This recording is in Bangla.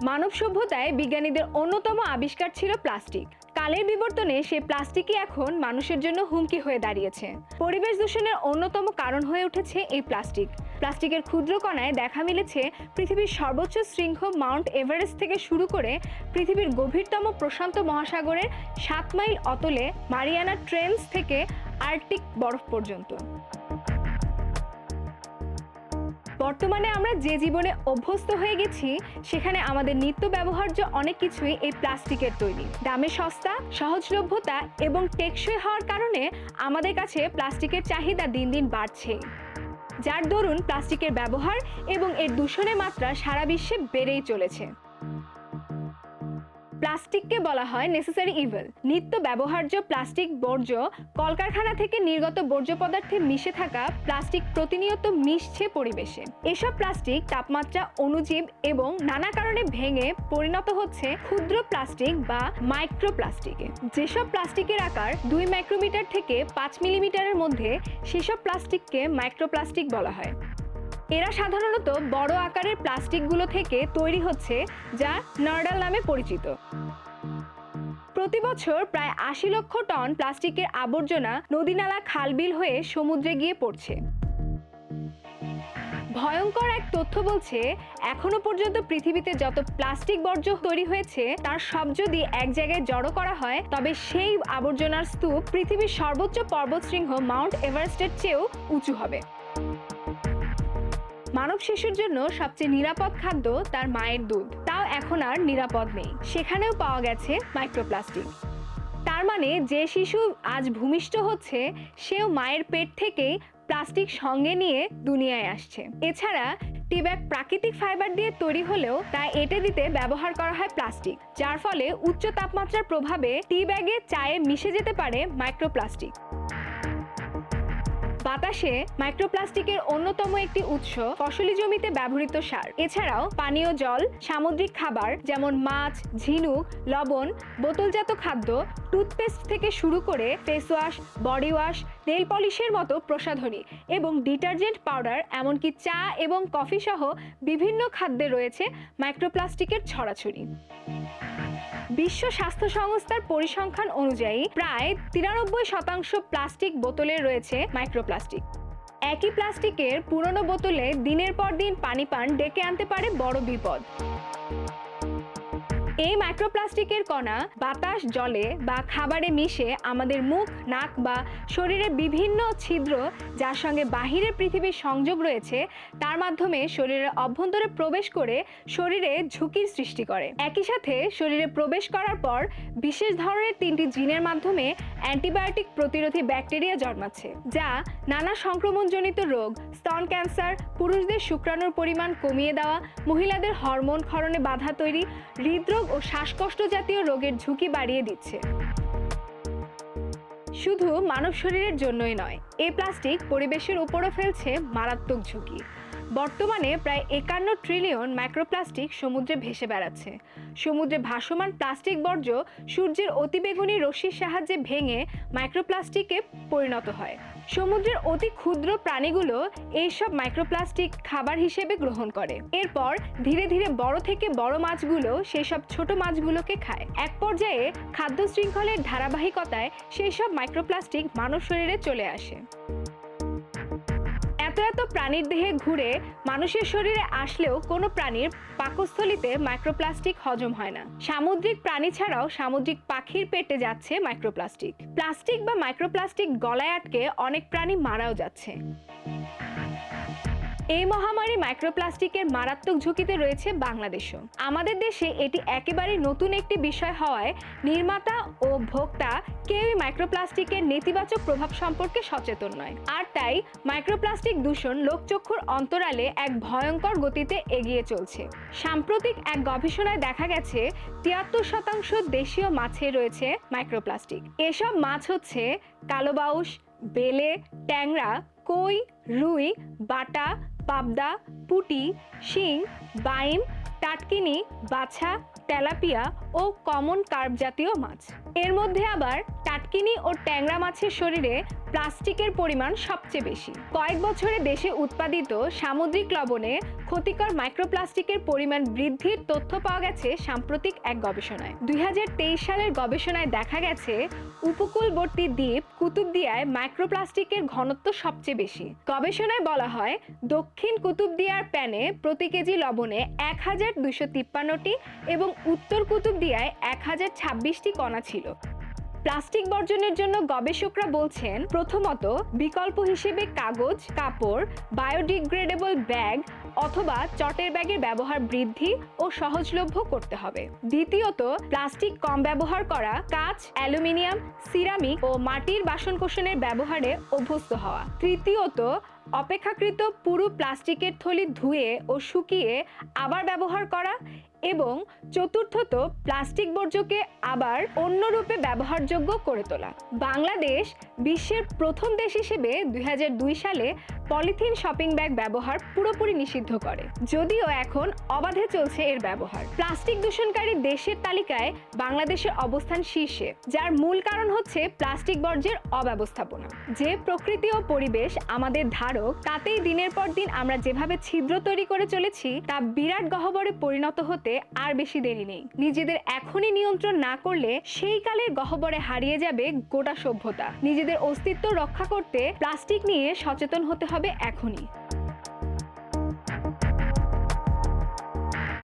মানব সভ্যতায় বিজ্ঞানীদের অন্যতম আবিষ্কার ছিল প্লাস্টিক। কালের বিবর্তনে সেই প্লাস্টিকই এখন মানুষের জন্য হুমকি হয়ে দাঁড়িয়েছে। পরিবেশ দূষণের অন্যতম কারণ হয়ে উঠেছে এই প্লাস্টিক। প্লাস্টিকের ক্ষুদ্র কণায় দেখা মিলেছে পৃথিবীর সর্বোচ্চ শৃঙ্গ মাউন্ট এভারেস্ট থেকে শুরু করে পৃথিবীর গভীরতম প্রশান্ত মহাসাগরের 7 মাইল অতলে মারিয়ানা ট্রেঞ্চ থেকে আর্কটিক বরফ পর্যন্ত। বর্তমানে আমরা যে জীবনে অভ্যস্ত হয়ে গেছি সেখানে আমাদের নিত্য ব্যবহার্য অনেক কিছুই এই প্লাস্টিকের তৈরি। দামে সস্তা, সহজলভ্যতা এবং টেকসই হওয়ার কারণে আমাদের কাছে প্লাস্টিকের চাহিদা দিন দিন বাড়ছে, যার দরুন প্লাস্টিকের ব্যবহার এবং এর দূষণের মাত্রা সারা বিশ্বে বেড়েই চলেছে। প্লাস্টিককে বলা হয় নেসেসারি ইভেল। নিত্য ব্যবহার্য প্লাস্টিক বর্জ্য, কলকারখানা থেকে নির্গত বর্জ্য পদার্থে মিশে থাকা প্লাস্টিক প্রতিনিয়ত মিশছে পরিবেশে। এসব প্লাস্টিক তাপমাত্রা, অণুজীব এবং নানা কারণে ভেঙে পরিণত হচ্ছে ক্ষুদ্র প্লাস্টিক বা মাইক্রোপ্লাস্টিকে। যেসব প্লাস্টিকের আকার 2 মাইক্রোমিটার থেকে 5 মিলিমিটারের মধ্যে, সেসব প্লাস্টিককে মাইক্রোপ্লাস্টিক বলা হয়। এরা সাধারণত বড় আকারের প্লাস্টিকগুলো থেকে তৈরি হচ্ছে, যা নার্ডাল নামে পরিচিত। প্রতি বছর প্রায় 80 লক্ষ টন প্লাস্টিকের আবর্জনা নদী-নালা, খাল-বিল হয়ে সমুদ্রে গিয়ে পড়ছে। ভয়ঙ্কর এক তথ্য বলছে, এখনো পর্যন্ত পৃথিবীতে যত প্লাস্টিক বর্জ্য তৈরি হয়েছে তার সব যদি এক জায়গায় জড়ো করা হয়, তবে সেই আবর্জনার স্তূপ পৃথিবীর সর্বোচ্চ পর্বতশৃঙ্গ মাউন্ট এভারেস্টের চেয়েও উঁচু হবে। মানব শিশুর জন্য সবচেয়ে নিরাপদ খাদ্য তার মায়ের দুধ, তাও এখন আর নিরাপদ নেই। সেখানেও পাওয়া গেছে মাইক্রোপ্লাস্টিক। তার মানে যে শিশু আজ ভূমিষ্ঠ হচ্ছে সেও মায়ের পেট থেকেই প্লাস্টিক সঙ্গে নিয়ে দুনিয়ায় আসছে। এছাড়া টি ব্যাগ প্রাকৃতিক ফাইবার দিয়ে তৈরি হলেও তা এঁটে দিতে ব্যবহার করা হয় প্লাস্টিক, যার ফলে উচ্চ তাপমাত্রার প্রভাবে টি ব্যাগে, চায়ে মিশে যেতে পারে মাইক্রোপ্লাস্টিক। বাতাসে মাইক্রোপ্লাস্টিকের অন্যতম একটি উৎস ফসলি জমিতে ব্যবহৃত সার। এছাড়াও পানীয় জল, সামুদ্রিক খাবার যেমন মাছ, ঝিনুক, লবণ, বোতলজাত খাদ্য, টুথপেস্ট থেকে শুরু করে face wash, body wash, nail পলিশের মতো প্রসাধনী এবং ডিটারজেন্ট পাউডার, এমনকি চা এবং কফি সহ বিভিন্ন খাদ্যে রয়েছে মাইক্রোপ্লাস্টিকের ছড়াছড়ি। বিশ্ব স্বাস্থ্য সংস্থার পরিসংখ্যান অনুযায়ী প্রায় 93% প্লাস্টিক বোতলে রয়েছে মাইক্রোপ্লাস্টিক। একই প্লাস্টিকের পুরনো বোতলে দিনের পর দিন পানি পান ডেকে আনতে পারে বড় বিপদ। এই মাইক্রোপ্লাস্টিকের কণা বাতাস, জলে বা খাবারে মিশে আমাদের মুখ, নাক বা শরীরের বিভিন্ন ছিদ্র, যার সঙ্গে বাহিরের পৃথিবীর সংযোগ রয়েছে, তার মাধ্যমে শরীরের অভ্যন্তরে প্রবেশ করে শরীরে ঝুঁকির সৃষ্টি করে। একই সাথে শরীরে প্রবেশ করার পর বিশেষ ধরনের 3টি জিনের মাধ্যমে অ্যান্টিবায়োটিক প্রতিরোধী ব্যাকটেরিয়া জন্মাচ্ছে, যা নানা সংক্রমণজনিত রোগ, স্তন ক্যান্সার, পুরুষদের শুক্রাণুর পরিমাণ কমিয়ে দেওয়া, মহিলাদের হরমোন ক্ষরণে বাধা তৈরি, হৃদরোগ ও শ্বাসকষ্ট জাতীয় রোগের ঝুঁকি বাড়িয়ে দিচ্ছে। শুধু মানব শরীরের জন্যই নয়, এই প্লাস্টিক পরিবেশের উপরও ফেলছে মারাত্মক ঝুঁকি। বর্তমানে প্রায় 51 ট্রিলিয়ন মাইক্রোপ্লাস্টিক সমুদ্রে ভেসে বেড়াচ্ছে। সমুদ্রে ভাসমান প্লাস্টিক বর্জ্য সূর্যের অতিবেগুনি রশ্মির সাহায্যে ভেঙে মাইক্রোপ্লাস্টিকে পরিণত হয়। সমুদ্রের অতি ক্ষুদ্র প্রাণীগুলো এইসব মাইক্রোপ্লাস্টিক খাবার হিসেবে গ্রহণ করে। এরপর ধীরে ধীরে বড় থেকে বড় মাছগুলো সেসব ছোট মাছগুলোকে খায়। এক পর্যায়ে খাদ্য শৃঙ্খলের ধারাবাহিকতায় সেই সব মাইক্রোপ্লাস্টিক মানব শরীরে চলে আসে। এত প্রাণীর দেহে ঘুরে মানুষের শরীরে আসলেও কোনো প্রাণীর পাকস্থলীতে মাইক্রোপ্লাস্টিক হজম হয় না। সামুদ্রিক প্রাণী ছাড়াও সামুদ্রিক পাখির পেটে যাচ্ছে মাইক্রোপ্লাস্টিক। প্লাস্টিক বা মাইক্রোপ্লাস্টিক গলায় আটকে অনেক প্রাণী মারাও যাচ্ছে। এই মহামারী মাইক্রোপ্লাস্টিকের মারাত্মক ঝুঁকিতে রয়েছে বাংলাদেশও। আমাদের দেশে এটি একেবারে নতুন একটি বিষয় হওয়ায় নির্মাতা ও ভোক্তা কেউই মাইক্রোপ্লাস্টিকের নেতিবাচক প্রভাব সম্পর্কে সচেতন নয়। আর তাই মাইক্রোপ্লাস্টিক দূষণ লোকচক্ষুর অন্তরালে এক ভয়ঙ্কর গতিতে এগিয়ে চলছে। সাম্প্রতিক এক গবেষণায় দেখা গেছে 73% দেশীয় মাছে রয়েছে মাইক্রোপ্লাস্টিক। এসব মাছ হচ্ছে কালোবাউস, বেলে, ট্যাংরা, কই, রুই, বাটা, পাবদা, পুঁটি, শিং, বাইম, টাটকিনি, বাছা, তেলাপিয়া ও কমন কার্প জাতীয় মাছ। এর মধ্যে আবার টাটকিনি ও ট্যাংরা মাছের শরীরে প্লাস্টিকের পরিমাণ সবচেয়ে বেশি। কয়েক বছরে দেশে উৎপাদিত সামুদ্রিক লবণে ক্ষতিকর মাইক্রোপ্লাস্টিকের পরিমাণ বৃদ্ধির তথ্য পাওয়া গেছে সাম্প্রতিক এক গবেষণায়। 2023 সালের গবেষণায় দেখা গেছে উপকূলবর্তী দ্বীপ কুতুবদিয়ায় মাইক্রোপ্লাস্টিকের ঘনত্ব সবচেয়ে বেশি। গবেষণায় বলা হয়, দক্ষিণ কুতুবদিয়ার প্যানে প্রতি কেজি লবণে 1253টি এবং উত্তর কুতুবদিয়ায় 1026টি কণা ছিল। প্লাস্টিক বর্জনের জন্য গবেষকরা বলছেন, প্রথমত বিকল্প হিসেবে কাগজ, কাপড়, বায়োডিগ্রেডেবল ব্যাগ অথবা চটের ব্যাগের ব্যবহার বৃদ্ধি ও সহজলভ্য করতে হবে। দ্বিতীয়ত প্লাস্টিক কম ব্যবহার করা, কাঁচ, অ্যালুমিনিয়াম, সিরামিক ও মাটির বাসনকোসনের ব্যবহারে অভ্যস্ত হওয়া। তৃতীয়ত অপেক্ষাকৃত পুরো প্লাস্টিকের থলি ধুয়ে ও শুকিয়ে আবার ব্যবহার করা এবং চতুর্থত প্লাস্টিক বর্জ্যকে আবার অন্য রূপে ব্যবহারযোগ্য করে তোলা। বাংলাদেশ বিশ্বের প্রথম দেশ হিসেবে 2002 সালে পলিথিন শপিং ব্যাগ ব্যবহার পুরোপুরি নিষিদ্ধ করে, যদিও এখন অবাধে চলছে এর ব্যবহার। প্লাস্টিক দূষণকারী দেশের তালিকায় বাংলাদেশের অবস্থান শীর্ষে, যার মূল কারণ হচ্ছে প্লাস্টিক বর্জ্যের অব্যবস্থাপনা। যে প্রকৃতি ও পরিবেশ আমাদের ধারক, তাতেই দিনের পর দিন আমরা যেভাবে ছিদ্র তৈরি করে চলেছি তা বিরাট গহ্বরে পরিণত হতে আর বেশি দেরি নেই। নিজেদের এখনই নিয়ন্ত্রণ না করলে সেই কালের গহ্বরে হারিয়ে যাবে গোটা সভ্যতা। নিজেদের অস্তিত্ব রক্ষা করতে প্লাস্টিক নিয়ে সচেতন হতে হবে এখনই।